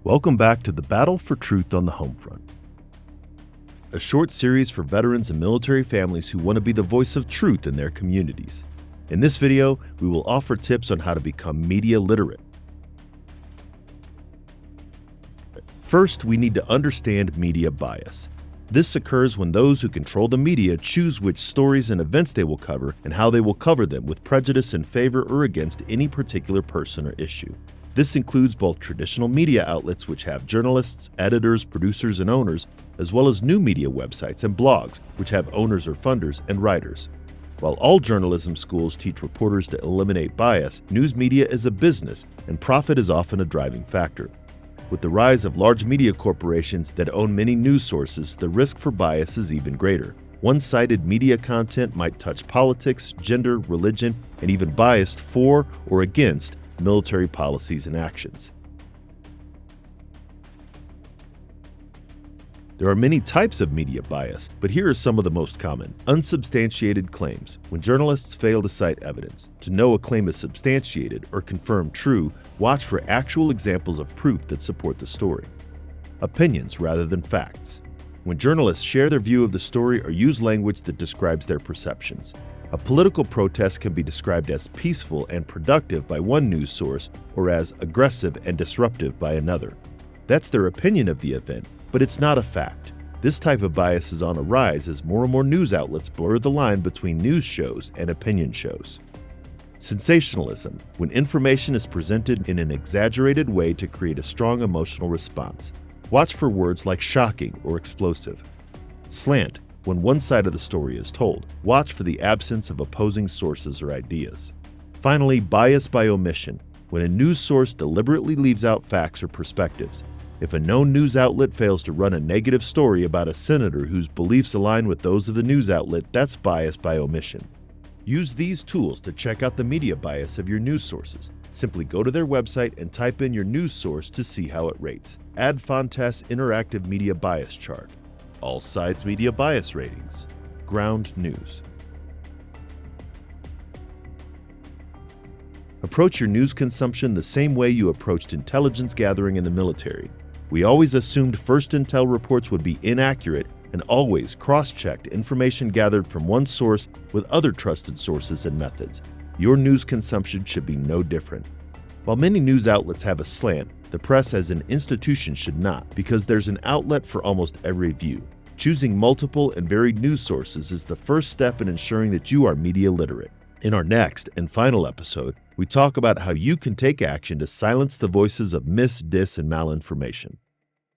Welcome back to the Battle for Truth on the Homefront, a short series for veterans and military families who want to be the voice of truth in their communities. In this video, we will offer tips on how to become media literate. First, we need to understand media bias. This occurs when those who control the media choose which stories and events they will cover and how they will cover them with prejudice in favor or against any particular person or issue. This includes both traditional media outlets, which have journalists, editors, producers, and owners, as well as new media websites and blogs, which have owners or funders and writers. While all journalism schools teach reporters to eliminate bias, news media is a business, and profit is often a driving factor. With the rise of large media corporations that own many news sources, the risk for bias is even greater. One-sided media content might touch politics, gender, religion, and even biased for or against military policies and actions. There are many types of media bias, but here are some of the most common. Unsubstantiated claims. When journalists fail to cite evidence. To know a claim is substantiated or confirmed true, watch for actual examples of proof that support the story. Opinions rather than facts. When journalists share their view of the story or use language that describes their perceptions. A political protest can be described as peaceful and productive by one news source or as aggressive and disruptive by another. That's their opinion of the event, but it's not a fact. This type of bias is on a rise as more and more news outlets blur the line between news shows and opinion shows. Sensationalism, when information is presented in an exaggerated way to create a strong emotional response. Watch for words like shocking or explosive. Slant, when one side of the story is told. Watch for the absence of opposing sources or ideas. Finally, bias by omission, when a news source deliberately leaves out facts or perspectives. If a known news outlet fails to run a negative story about a senator whose beliefs align with those of the news outlet, that's bias by omission. Use these tools to check out the media bias of your news sources. Simply go to their website and type in your news source to see how it rates. Add Fontest's interactive media bias chart. All sides media bias ratings. Ground news. Approach your news consumption the same way you approached intelligence gathering in the military. We always assumed first intel reports would be inaccurate and always cross-checked information gathered from one source with other trusted sources and methods. Your news consumption should be no different. While many news outlets have a slant, the press as an institution should not, because there's an outlet for almost every view. Choosing multiple and varied news sources is the first step in ensuring that you are media literate. In our next and final episode, we talk about how you can take action to silence the voices of mis, dis, and malinformation.